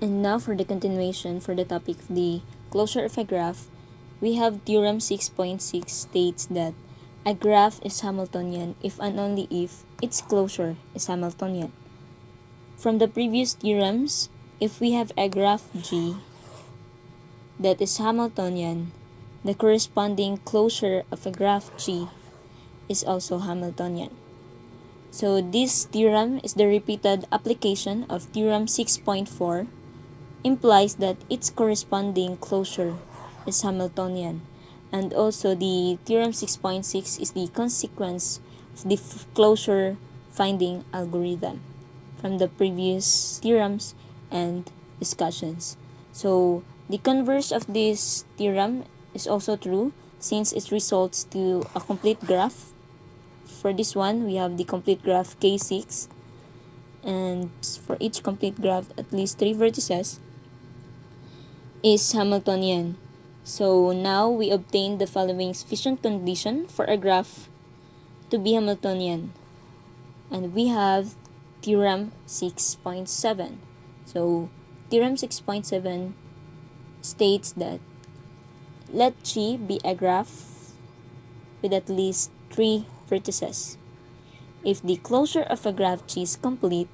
And now for the continuation for the topic of the closure of a graph, we have theorem 6.6 states that a graph is Hamiltonian if and only if its closure is Hamiltonian. From the previous theorems, if we have a graph G that is Hamiltonian, the corresponding closure of a graph G is also Hamiltonian. So this theorem is the repeated application of theorem 6.4, implies that its corresponding closure is Hamiltonian, and also the theorem 6.6 is the consequence of the closure finding algorithm from the previous theorems and discussions. So the converse of this theorem is also true since it results to a complete graph. For this one, we have the complete graph K6, and for each complete graph, at least 3 vertices is Hamiltonian. So now we obtain the following sufficient condition for a graph to be Hamiltonian. And we have theorem 6.7. So theorem 6.7 states that let G be a graph with at least 3 vertices. If the closure of a graph G is complete,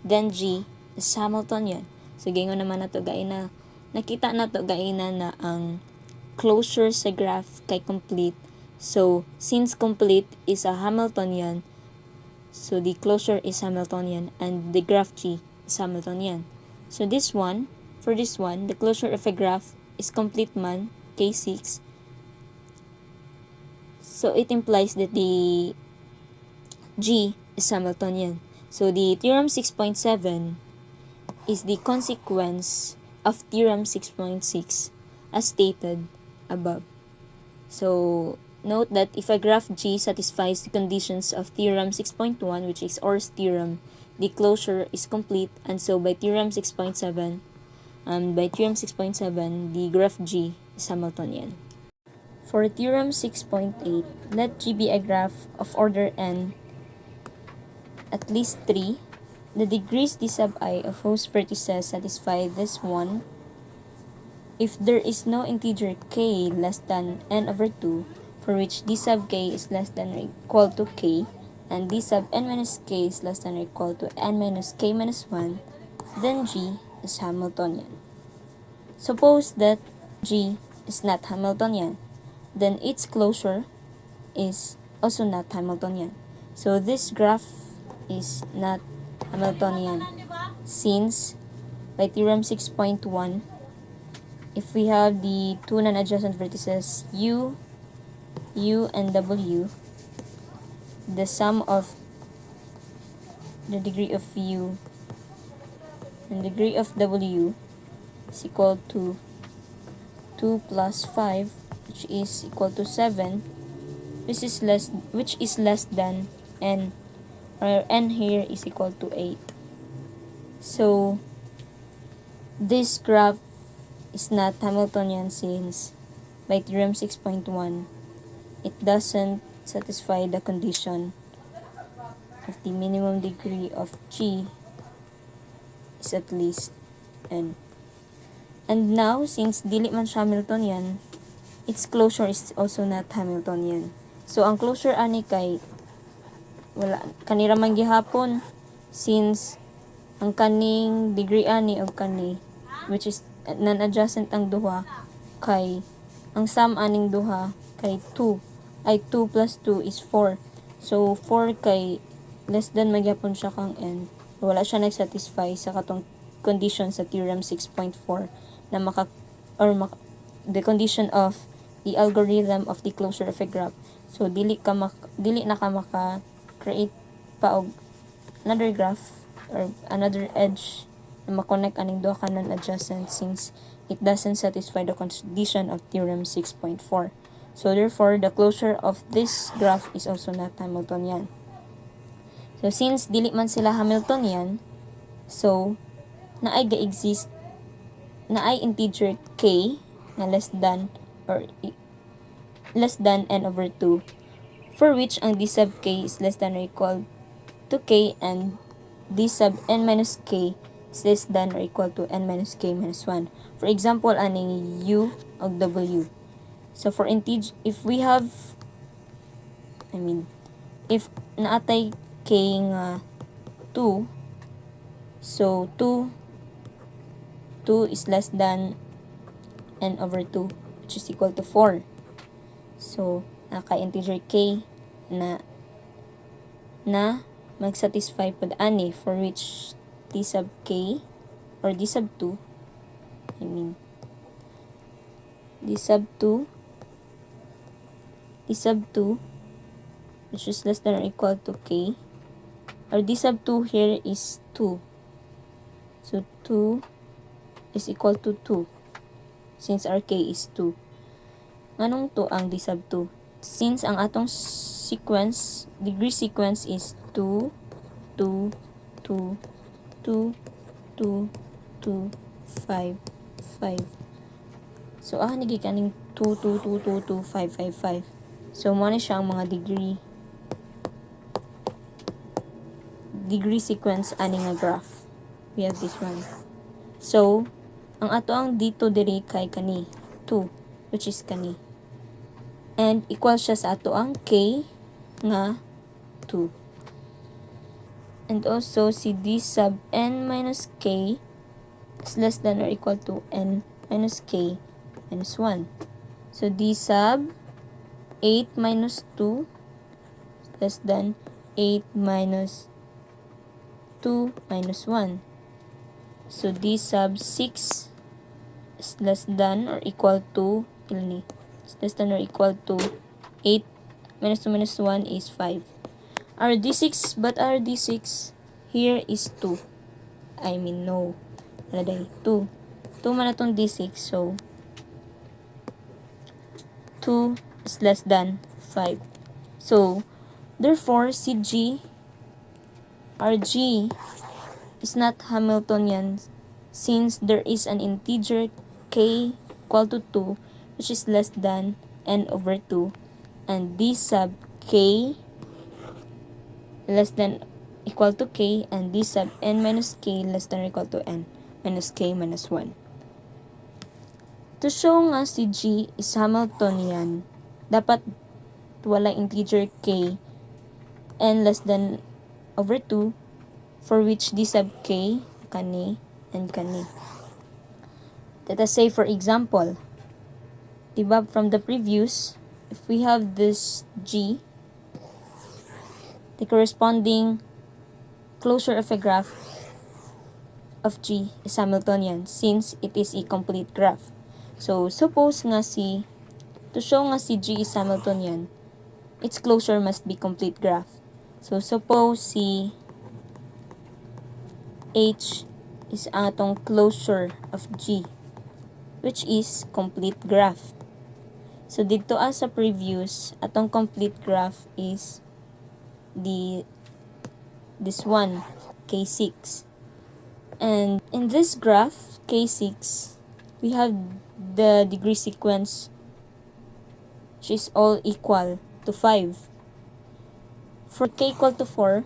then G is Hamiltonian. So gayon naman na to gaina. Nakita na to gaina na ang closure sa graph kay complete. So since complete is a Hamiltonian, so the closure is Hamiltonian and the graph G is Hamiltonian. So for this one, the closure of a graph is complete man, K6. So it implies that the G is Hamiltonian. So the theorem 6.7 is the consequence of theorem 6.6 as stated above. So note that if a graph G satisfies the conditions of theorem 6.1, which is Orr's theorem, the closure is complete, and so by theorem 6.7, the graph G is Hamiltonian. For theorem 6.8, let G be a graph of order n at least 3. The degrees d sub I of whose vertices satisfy this one if there is no integer k less than n over 2, for which d sub k is less than or equal to k, and d sub n minus k is less than or equal to n minus k minus 1, then G is Hamiltonian. Suppose that G is not Hamiltonian, then its closure is also not Hamiltonian. So this graph is not Hamiltonian since by theorem 6.1, if we have the two non-adjacent vertices U and W, the sum of the degree of U and degree of W is equal to 2 plus 5, which is equal to 7, which is less than n, or n here is equal to 8. So this graph is not Hamiltonian since by theorem 6.1 it doesn't satisfy the condition of the minimum degree of G is at least n. And now, since dili man siya Hamiltonian, its closure is also not Hamiltonian. So ang closure ani kay wala kanira man gihapon since ang kaning degree ani og kani, which is non-adjacent ang duha, kay ang sum aning duha kay 2 plus 2 is 4. So 4 kay less than magyapon siya kang n, wala siya nag-satisfy sa katong condition sa theorem 6.4 na the condition of the algorithm of the closure of a graph. So dili na ka maka-create pa og another graph or another edge na makonect aning duha ka non-adjacent since it doesn't satisfy the condition of theorem 6.4. So therefore, the closure of this graph is also not Hamiltonian. So since dili man sila Hamiltonian, so naay integer k na less than n over 2, for which ang d sub k is less than or equal to k and d sub n minus k is less than or equal to n minus k minus 1. For example, aning u og w. So for integer, if we have, if naatay k nga 2, so 2 is less than n over 2, which is equal to 4. So, naka-integer k na mag-satisfy pod ani, for which d sub k or d sub 2, d sub 2 which is less than or equal to k, or d sub 2 here is 2. So 2 is equal to 2 since our k is 2. Nganong to ang d sub 2? Since ang atong degree sequence is 2, 2, 2, 2, 2, 2, 5, 5. So, naging kaning 2, 2, 2, 2, 2, 5, 5, 5. So, mo na siya ang mga degree sequence ani nga graph. We have this one. So, ang ato ang dito diri kay kani 2, which is kani. And equal siya sa ato ang k nga 2. And also, si d sub n minus k is less than or equal to n minus k minus 1. So, d sub 8 minus 2 is less than 8 minus 2 minus 1. So, d sub 6 is less than or equal to, is less than or equal to 8 minus 2 minus 1 is 5. Our d6, but our d6 here is 2. No. Aladay, 2. 2 man itong d6, so 2 is less than 5. So, therefore, si G, our G is not Hamiltonian since there is an integer k equal to 2 which is less than n over 2, and d sub k less than equal to k, and d sub n minus k less than or equal to n minus k minus 1. To show nga si G is Hamiltonian, dapat wala integer k n less than over 2, for which d sub k kani and kani. Let us say, for example, diba from the previous, if we have this G, the corresponding closure of a graph of G is Hamiltonian since it is a complete graph. So, suppose nga to show nga si G is Hamiltonian, its closure must be complete graph. So, suppose si H is ang atong closure of G, which is complete graph. So, dito sa previous, atong complete graph is this one, K6. And in this graph, K6, we have the degree sequence which is all equal to 5. For k equal to 4,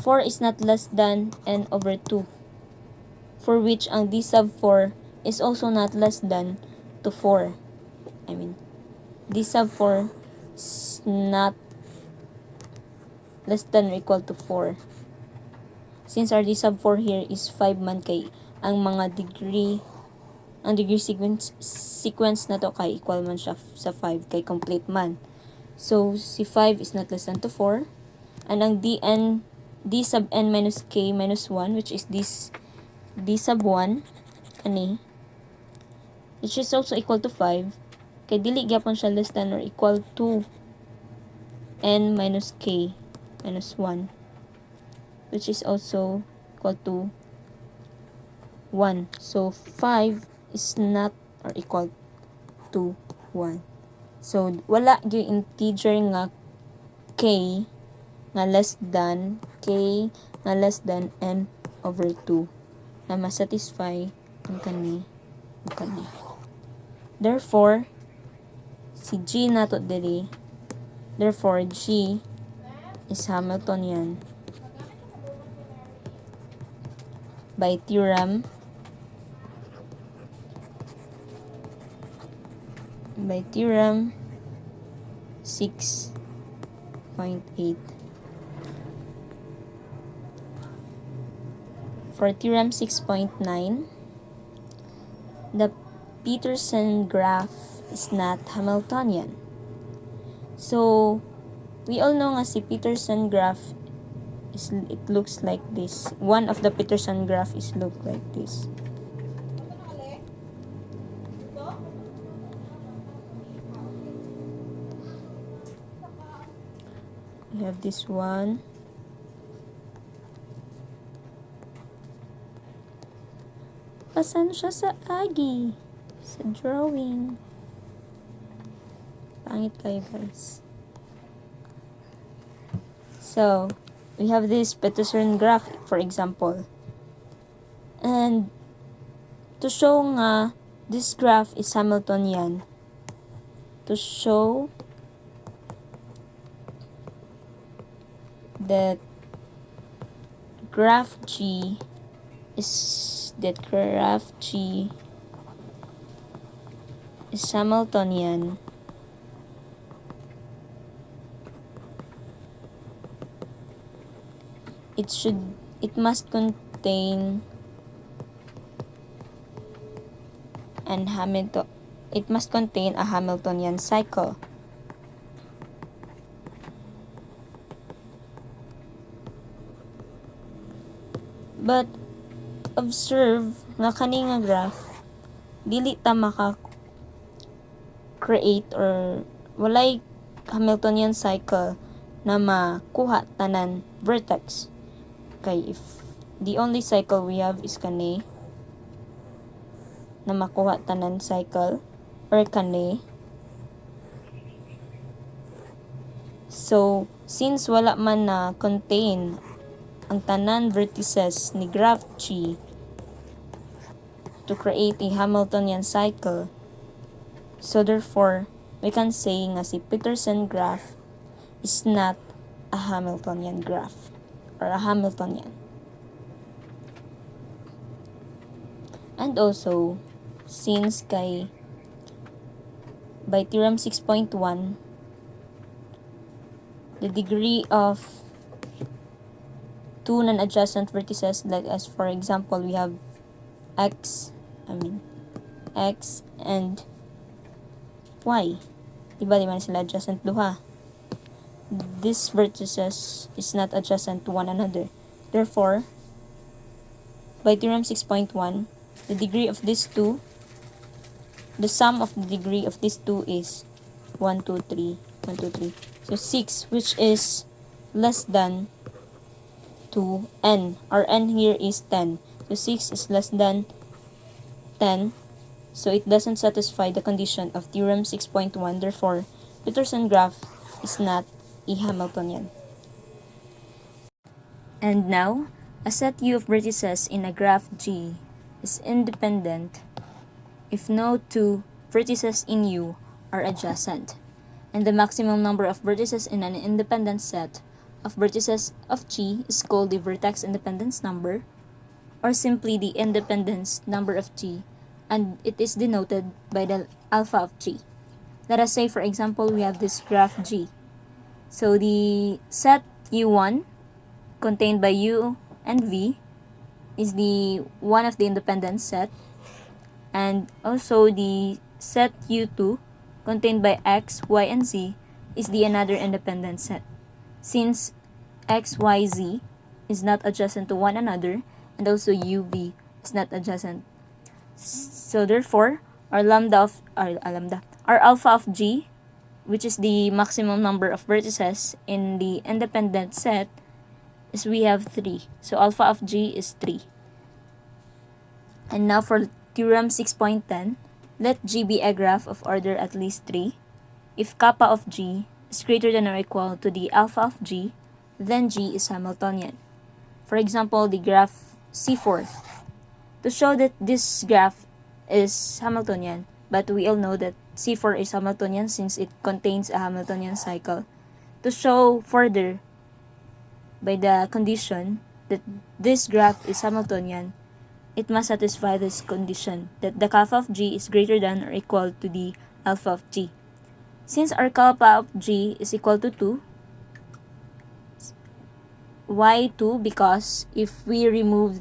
4 is not less than n over 2, for which ang d sub 4 is also not less than to 4. D sub 4 is not less than or equal to 4. Since our d sub 4 here is 5 man, kay ang degree sequence na to kay equal man siya sa 5 kay complete man. So, si 5 is not less than to 4. And ang d sub n minus k minus 1, which is this d sub 1, which is also equal to 5, kay dili gyapon siya less than or equal to n minus k minus 1, which is also equal to 1. So, 5 is not or equal to 1. So, wala yung integer nga k nga less than n over 2 na masatisfy ang kani. Therefore, si G nato diri, therefore G is Hamiltonian by theorem 6.8. For theorem 6.9, the Peterson graph is not Hamiltonian. So, we all know nga si Peterson graph it looks like this. One of the Peterson graph is look like this. We have this one. Pasan siya sa agi? Sa drawing. Pangit kayo, guys. So, we have this Peterson graph, for example. And to show nga this graph is Hamiltonian, to show that graph G is Hamiltonian, it must contain a Hamiltonian cycle. But observe nga kani nga graph dili ta maka-create or walay Hamiltonian cycle na makuha tanan vertex. Kay if the only cycle we have is kani na makuha tanan cycle or kani. So, since wala man na contain ang tanan vertices ni graph G to create a Hamiltonian cycle, so therefore, we can say nga si Peterson graph is not a Hamiltonian graph or a Hamiltonian. And also, since by theorem 6.1, the degree of two non-adjacent vertices, like as for example we have x and y, diba di man sila adjacent duha. These vertices is not adjacent to one another. Therefore, by theorem 6.1, the degree of these two, the sum of the degree of these two is 1, 2, 3, 1, 2, 3. So 6, which is less than to n. Our n here is 10. So 6 is less than 10. So it doesn't satisfy the condition of theorem 6.1. Therefore, Peterson graph is not a Hamiltonian. And now, a set U of vertices in a graph G is independent if no two vertices in U are adjacent, and the maximum number of vertices in an independent set of vertices of G is called the vertex independence number, or simply the independence number of G, and it is denoted by the alpha of G. Let us say, for example, we have this graph G. So the set U1 contained by U and V is the one of the independent set, and also the set U2 contained by X, Y, and Z is the another independent set. Since X, Y, Z is not adjacent to one another, and also U, V is not adjacent. So therefore, our alpha of G, which is the maximum number of vertices in the independent set, is we have 3. So alpha of G is 3. And now for theorem 6.10, let G be a graph of order at least 3. If kappa of G is greater than or equal to the alpha of G, then G is Hamiltonian. For example, the graph C4. To show that this graph is Hamiltonian, but we all know that C4 is Hamiltonian since it contains a Hamiltonian cycle. To show further by the condition that this graph is Hamiltonian, it must satisfy this condition that the kappa of G is greater than or equal to the alpha of G. Since our kappa of G is equal to 2, why 2? Because if we remove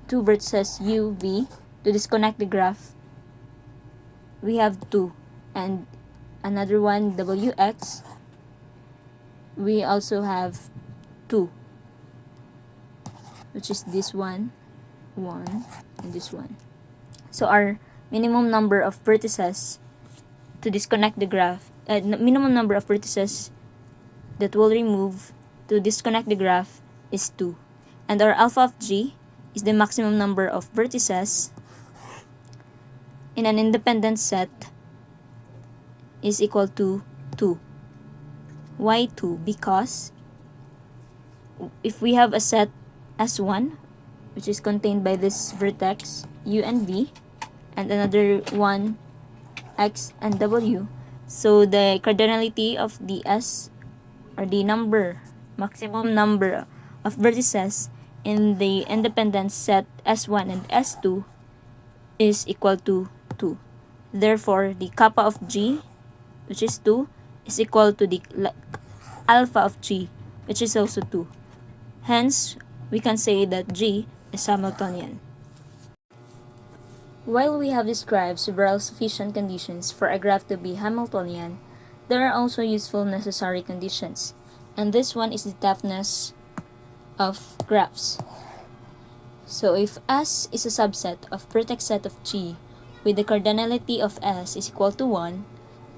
two vertices u, v to disconnect the graph, we have 2. And another one, wx, we also have 2, which is this one, and this one. So our minimum number of vertices to disconnect the graph, minimum number of vertices that we'll remove to disconnect the graph is 2. And our alpha of G is the maximum number of vertices in an independent set is equal to 2. Why 2? Because if we have a set S1, which is contained by this vertex u and v, and another one x and w, so the cardinality of the S, or the maximum number of vertices in the independent set S1 and S2 is equal to 2. Therefore, the kappa of G, which is 2, is equal to the alpha of G, which is also 2. Hence, we can say that G is Hamiltonian. While we have described several sufficient conditions for a graph to be Hamiltonian, there are also useful necessary conditions, and this one is the toughness of graphs. So if S is a subset of vertex set of G with the cardinality of S is equal to 1,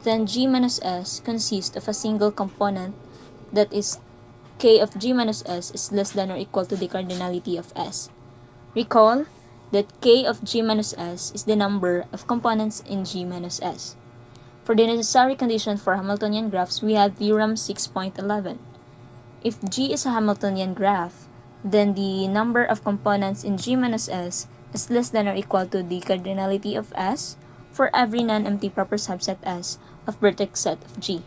then G minus S consists of a single component, that is K of G minus S is less than or equal to the cardinality of S. Recall that K of G minus S is the number of components in G minus S. For the necessary condition for Hamiltonian graphs, we have theorem 6.11. If G is a Hamiltonian graph, then the number of components in G minus S is less than or equal to the cardinality of S for every non-empty proper subset S of vertex set of G.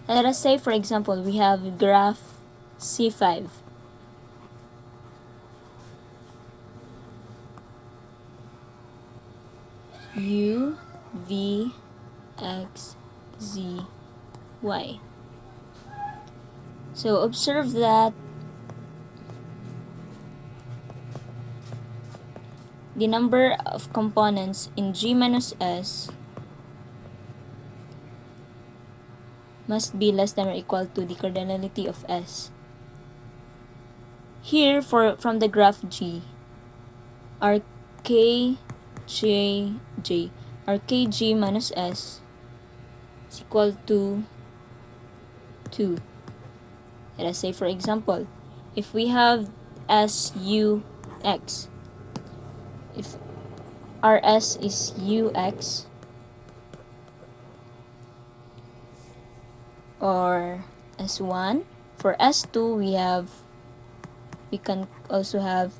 And let us say, for example, we have graph C5. U, V, X, Z, Y. So observe that the number of components in G minus S must be less than or equal to the cardinality of S. Here, from the graph G, our K, J, our Kg minus S is equal to 2. Let us say, for example, if we have SUX, if our S is UX, or S1, for S2 we can also have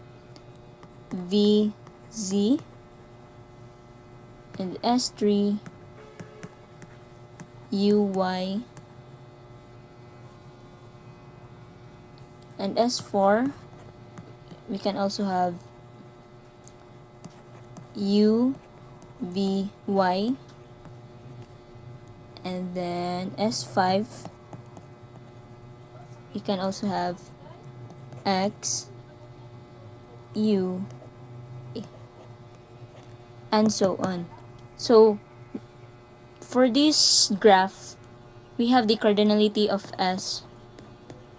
VZ, and S3 UY, and S4 we can also have UVY, and then S5 we can also have XU, and so on. So for this graph, we have the cardinality of S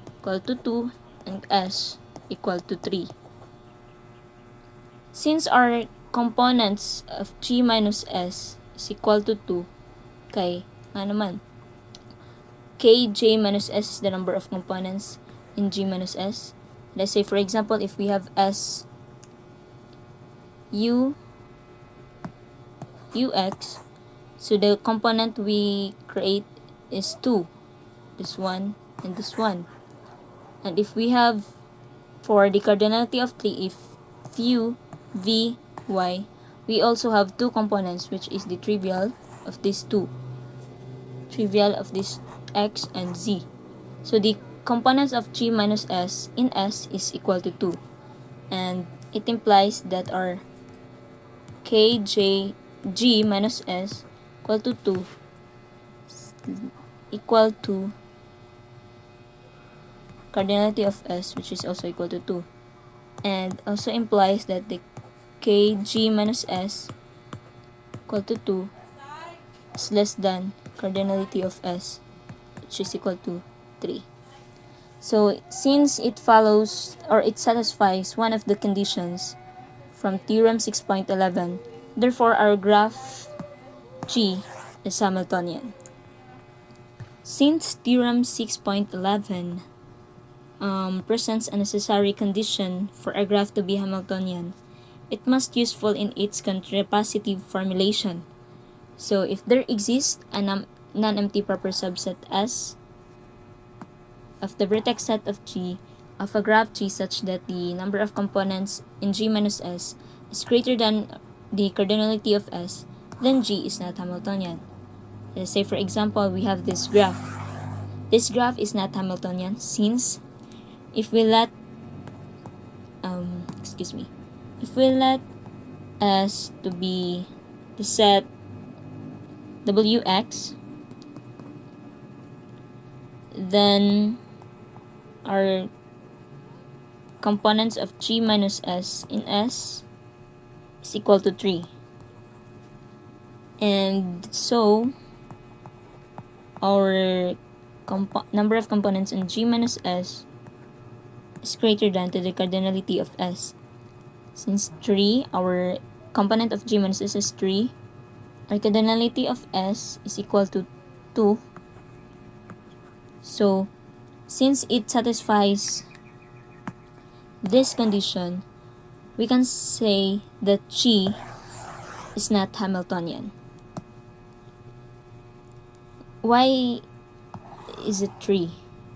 equal to 2 and S equal to 3. Since our components of G minus S is equal to 2, kay Kj minus S is the number of components in G minus S. Let's say, for example, if we have S U UX, so the component we create is 2, this one and this one. And if we have, for the cardinality of 3, if U V Y, we also have 2 components, which is the trivial of these 2, trivial of this X and Z. So the components of G minus S in S is equal to 2, and it implies that our G minus S equal to cardinality of S, which is also equal to 2, and also implies that the Kg minus S equal to 2 is less than cardinality of S, which is equal to 3. So since it follows or it satisfies one of the conditions from theorem 6.11, therefore our graph G is Hamiltonian. Since theorem 6.11 presents a necessary condition for a graph to be Hamiltonian, it must be useful in its contrapositive formulation. So if there exists a non-empty proper subset S of the vertex set of G of a graph G such that the number of components in G minus S is greater than the cardinality of S, then G is not Hamiltonian. Let's say for example we have this graph. This graph is not Hamiltonian since if we let S to be the set Wx, then our components of G minus S in S is equal to 3. And so our number of components in G minus S is greater than to the cardinality of S. Since 3, our component of G minus S is 3, our cardinality of S is equal to 2. So since it satisfies this condition, we can say that G is not Hamiltonian. Why is it 3?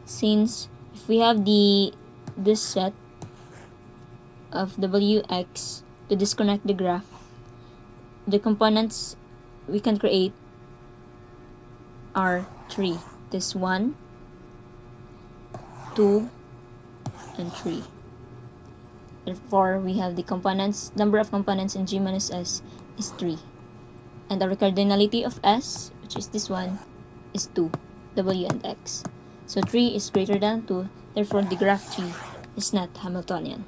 Since if we have this set of Wx to disconnect the graph, the components we can create are 3. This 1, 2, and 3. Therefore, we have the number of components in G minus S is 3. And the cardinality of S, which is this one, is 2, W and X. So 3 is greater than 2, therefore the graph G is not Hamiltonian.